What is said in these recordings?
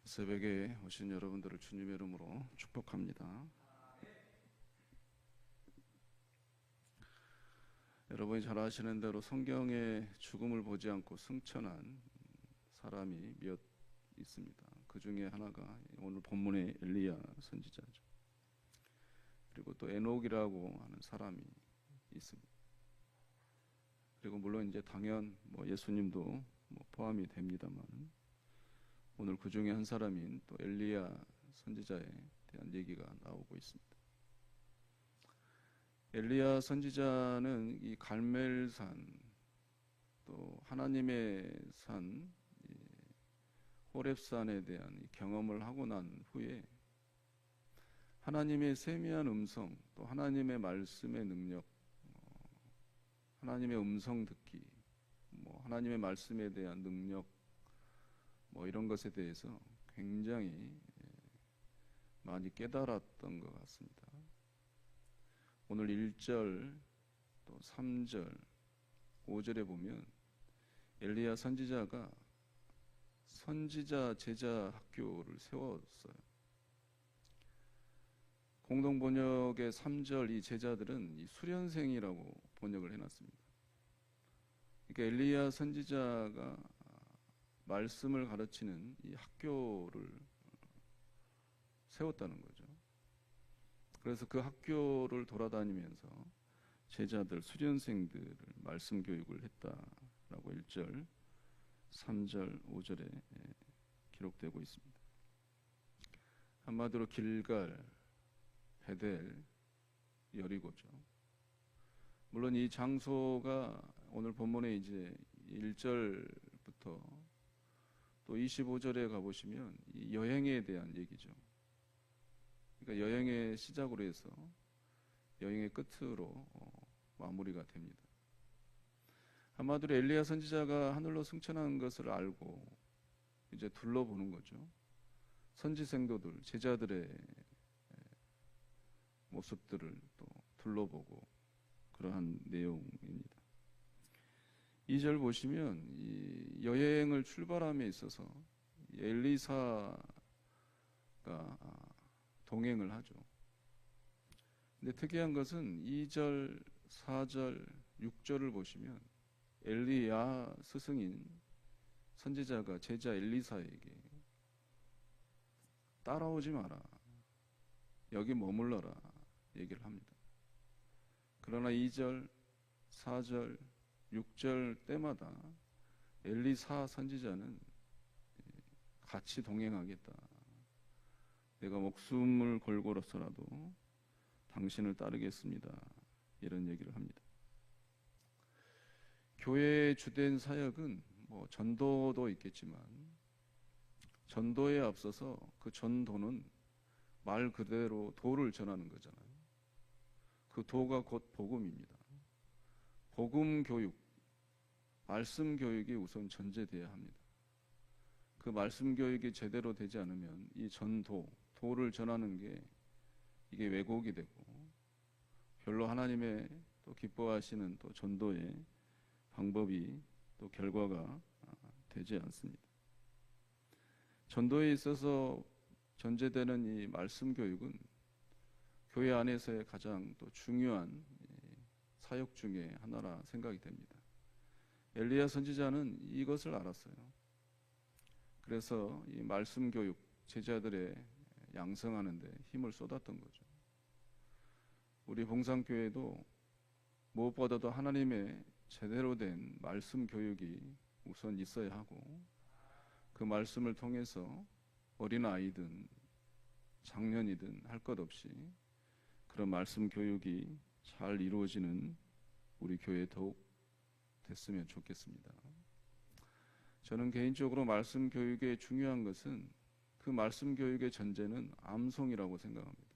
새벽에 오신 여러분들을 주님의 이름으로 축복합니다. 여러분이 잘 아시는 대로 성경에 죽음을 보지 않고 승천한 사람이 몇 있습니다. 그 중에 하나가 오늘 본문의 엘리야 선지자죠. 그리고 또 에녹이라고 하는 사람이 있습니다. 그리고 물론 이제 당연 예수님도 포함이 됩니다만 오늘 그 중에 한 사람인 또 엘리야 선지자에 대한 얘기가 나오고 있습니다. 엘리야 선지자는 이 갈멜산 또 하나님의 산 호렙산에 대한 경험을 하고 난 후에 하나님의 세미한 음성 또 하나님의 말씀의 능력, 하나님의 음성 듣기, 하나님의 말씀에 대한 능력 이런 것에 대해서 굉장히 많이 깨달았던 것 같습니다. 오늘 1절 또 3절 5절에 보면 엘리야 선지자가 선지자 제자 학교를 세웠어요. 공동 번역의 3절 이 제자들은 이 수련생이라고 번역을 해놨습니다. 그러니까 엘리야 선지자가 말씀을 가르치는 이 학교를 세웠다는 거죠. 그래서 그 학교를 돌아다니면서 제자들, 수련생들을 말씀 교육을 했다라고 1절, 3절, 5절에 기록되고 있습니다. 한마디로 길갈, 베델, 여리고죠. 물론 이 장소가 오늘 본문에 이제 1절부터 또 25절에 가보시면 이 여행에 대한 얘기죠. 그러니까 여행의 시작으로 해서 여행의 끝으로 마무리가 됩니다. 한마디로 엘리야 선지자가 하늘로 승천한 것을 알고 이제 둘러보는 거죠. 선지생도들, 제자들의 모습들을 또 둘러보고 그러한 내용입니다. 2절 보시면 이 여행을 출발함에 있어서 엘리사가 동행을 하죠. 근데 특이한 것은 2절, 4절, 6절을 보시면 엘리야 스승인 선지자가 제자 엘리사에게 따라오지 마라, 여기 머물러라 얘기를 합니다. 그러나 2절, 4절, 6절 때마다 엘리사 선지자는 같이 동행하겠다. 내가 목숨을 걸고서라도 당신을 따르겠습니다. 이런 얘기를 합니다. 교회의 주된 사역은 전도도 있겠지만 전도에 앞서서 그 전도는 말 그대로 도를 전하는 거잖아요. 그 도가 곧 복음입니다. 복음 교육, 말씀 교육이 우선 전제돼야 합니다. 그 말씀 교육이 제대로 되지 않으면 이 전도, 도를 전하는 게 이게 왜곡이 되고 별로 하나님의 또 기뻐하시는 또 전도의 방법이 또 결과가 되지 않습니다. 전도에 있어서 전제되는 이 말씀 교육은 교회 안에서의 가장 또 중요한 사역 중에 하나라 생각이 됩니다. 엘리야 선지자는 이것을 알았어요. 그래서 이 말씀 교육, 제자들의 양성하는 데 힘을 쏟았던 거죠. 우리 봉산교회도 무엇보다도 하나님의 제대로 된 말씀 교육이 우선 있어야 하고 그 말씀을 통해서 어린아이든 장년이든 할 것 없이 그런 말씀 교육이 잘 이루어지는 우리 교회에 더욱 됐으면 좋겠습니다. 저는 개인적으로 말씀 교육의 중요한 것은 그 말씀 교육의 전제는 암송이라고 생각합니다.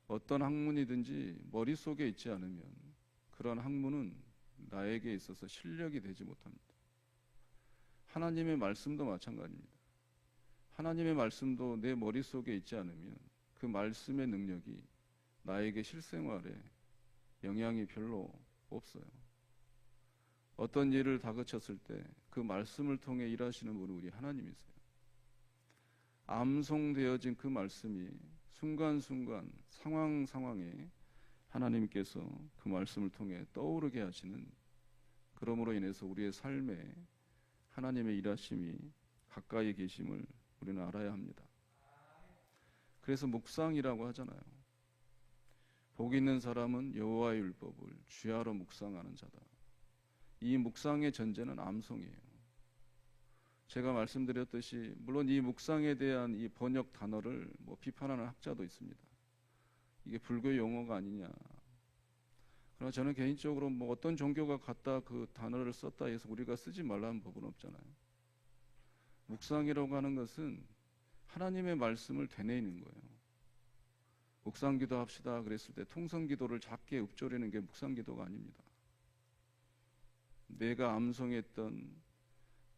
어떤 학문이든지 머릿속에 있지 않으면 그런 학문은 나에게 있어서 실력이 되지 못합니다. 하나님의 말씀도 마찬가지입니다. 하나님의 말씀도 내 머릿속에 있지 않으면 그 말씀의 능력이 나에게 실생활에 영향이 별로 없어요. 어떤 일을 다그쳤을 때 그 말씀을 통해 일하시는 분은 우리 하나님이세요. 암송되어진 그 말씀이 순간순간 상황에 하나님께서 그 말씀을 통해 떠오르게 하시는, 그러므로 인해서 우리의 삶에 하나님의 일하심이 가까이 계심을 우리는 알아야 합니다. 그래서 묵상이라고 하잖아요. 복 있는 사람은 여호와의 율법을 주야로 묵상하는 자다. 이 묵상의 전제는 암송이에요. 제가 말씀드렸듯이 물론 이 묵상에 대한 이 번역 단어를 비판하는 학자도 있습니다. 이게 불교 용어가 아니냐. 그러나 저는 개인적으로 어떤 종교가 갖다 그 단어를 썼다 해서 우리가 쓰지 말라는 법은 없잖아요. 묵상이라고 하는 것은 하나님의 말씀을 되뇌이는 거예요. 묵상기도 합시다 그랬을 때 통성기도를 작게 읊조리는 게 묵상기도가 아닙니다. 내가 암송했던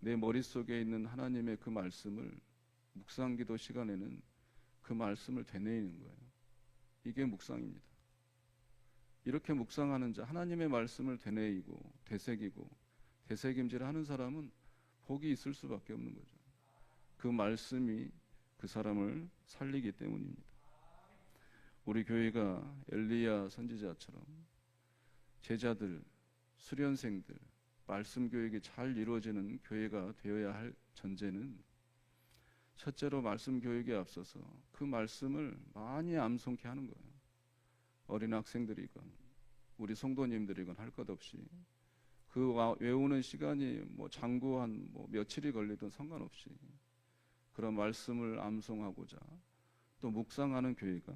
내 머릿속에 있는 하나님의 그 말씀을 묵상기도 시간에는 그 말씀을 되뇌이는 거예요. 이게 묵상입니다. 이렇게 묵상하는 자, 하나님의 말씀을 되뇌이고 되새기고 되새김질하는 사람은 복이 있을 수밖에 없는 거죠. 그 말씀이 그 사람을 살리기 때문입니다. 우리 교회가 엘리야 선지자처럼 제자들, 수련생들, 말씀 교육이 잘 이루어지는 교회가 되어야 할 전제는 첫째로 말씀 교육에 앞서서 그 말씀을 많이 암송케 하는 거예요. 어린 학생들이건 우리 성도님들이건 할 것 없이 그 외우는 시간이 장구 한 며칠이 걸리든 상관없이 그런 말씀을 암송하고자 또 묵상하는 교회가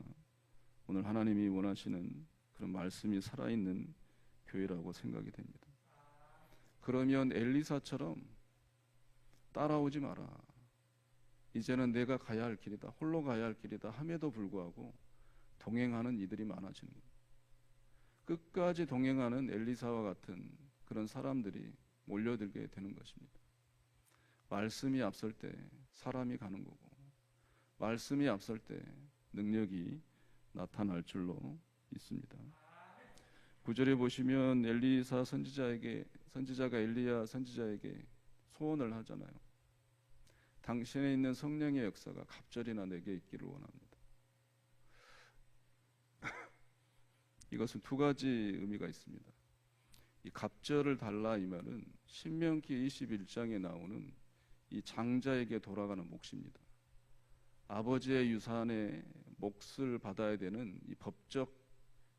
오늘 하나님이 원하시는 그런 말씀이 살아있는 교회라고 생각이 됩니다. 그러면 엘리사처럼 따라오지 마라. 이제는 내가 가야 할 길이다. 홀로 가야 할 길이다. 함에도 불구하고 동행하는 이들이 많아지는 거예요. 끝까지 동행하는 엘리사와 같은 그런 사람들이 몰려들게 되는 것입니다. 말씀이 앞설 때 사람이 가는 거고 말씀이 앞설 때 능력이 나타날 줄로 있습니다. 9절에 보시면 엘리사 선지자가 엘리야 선지자에게 소원을 하잖아요. 당신에 있는 성령의 역사가 갑절이나 내게 있기를 원합니다. 이것은 두 가지 의미가 있습니다. 이 갑절을 달라 이 말은 신명기 21장에 나오는 이 장자에게 돌아가는 몫입니다. 아버지의 유산의 몫을 받아야 되는 이 법적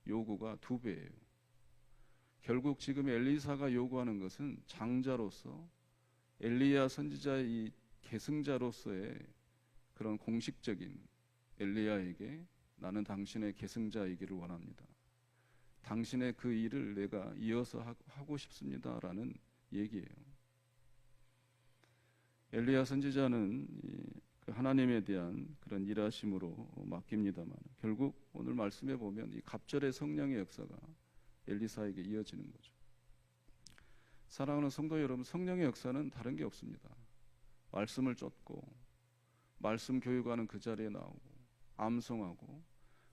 요구가 2배예요. 결국 지금 엘리사가 요구하는 것은 장자로서 엘리야 선지자의 이 계승자로서의 그런 공식적인 엘리야에게 나는 당신의 계승자이기를 원합니다. 당신의 그 일을 내가 이어서 하고 싶습니다라는 얘기예요. 엘리야 선지자는 하나님에 대한 그런 일하심으로 맡깁니다만 결국 오늘 말씀에 보면 이 갑절의 성령의 역사가 엘리사에게 이어지는 거죠. 사랑하는 성도 여러분, 성령의 역사는 다른 게 없습니다. 말씀을 쫓고 말씀 교육하는 그 자리에 나오고 암송하고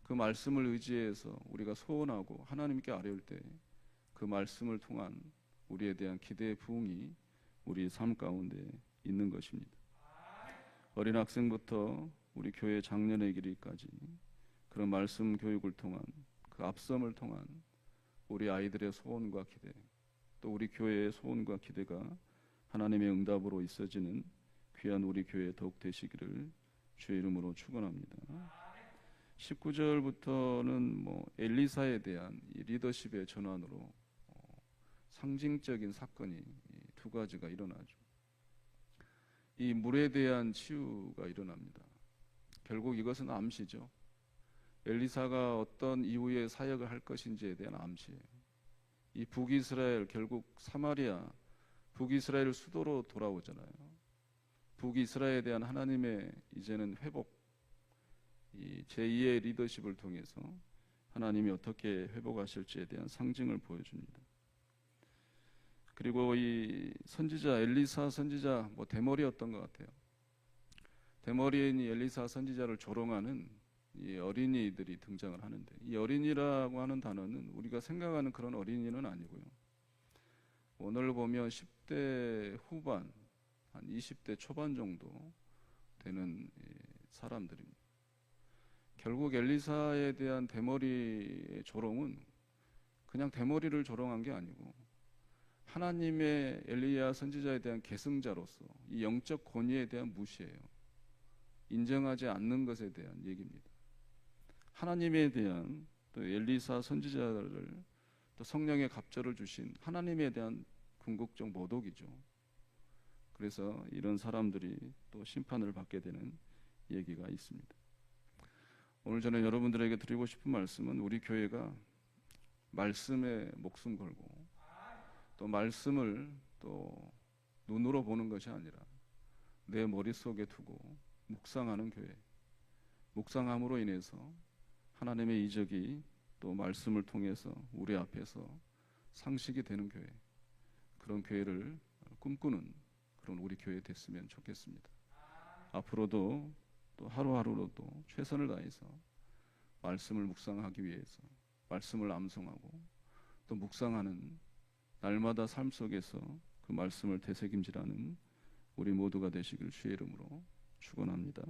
그 말씀을 의지해서 우리가 소원하고 하나님께 아뢰올 때 그 말씀을 통한 우리에 대한 기대의 부응이 우리 삶 가운데 있는 것입니다. 어린 학생부터 우리 교회 장년에 이르기까지 그런 말씀 교육을 통한 그 앞섬을 통한 우리 아이들의 소원과 기대, 또 우리 교회의 소원과 기대가 하나님의 응답으로 있어지는 귀한 우리 교회 더욱 되시기를 주의 이름으로 축원합니다. 19절부터는 엘리사에 대한 이 리더십의 전환으로 상징적인 사건이 두 가지가 일어나죠. 이 물에 대한 치유가 일어납니다. 결국 이것은 암시죠. 엘리사가 어떤 이후의 사역을 할 것인지에 대한 암시예요. 이 북이스라엘, 결국 사마리아, 북이스라엘 수도로 돌아오잖아요. 북이스라엘에 대한 하나님의 이제는 회복, 이 제2의 리더십을 통해서 하나님이 어떻게 회복하실지에 대한 상징을 보여줍니다. 그리고 이 선지자 엘리사 선지자 대머리였던 것 같아요. 대머리인 이 엘리사 선지자를 조롱하는 이 어린이들이 등장을 하는데 이 어린이라고 하는 단어는 우리가 생각하는 그런 어린이는 아니고요. 오늘 보면 10대 후반, 한 20대 초반 정도 되는 사람들입니다. 결국 엘리사에 대한 대머리의 조롱은 그냥 대머리를 조롱한 게 아니고 하나님의 엘리야 선지자에 대한 계승자로서 이 영적 권위에 대한 무시예요. 인정하지 않는 것에 대한 얘기입니다. 하나님에 대한 또 엘리사 선지자를 또 성령의 갑절을 주신 하나님에 대한 궁극적 모독이죠. 그래서 이런 사람들이 또 심판을 받게 되는 얘기가 있습니다. 오늘 저는 여러분들에게 드리고 싶은 말씀은 우리 교회가 말씀에 목숨 걸고 또 말씀을 또 눈으로 보는 것이 아니라 내 머릿속에 두고 묵상하는 교회, 묵상함으로 인해서 하나님의 이적이 또 말씀을 통해서 우리 앞에서 상식이 되는 교회, 그런 교회를 꿈꾸는 그런 우리 교회 됐으면 좋겠습니다. 앞으로도 또 하루하루로도 최선을 다해서 말씀을 묵상하기 위해서 말씀을 암송하고 또 묵상하는 날마다 삶 속에서 그 말씀을 되새김질하는 우리 모두가 되시길 주의 이름으로 축원합니다.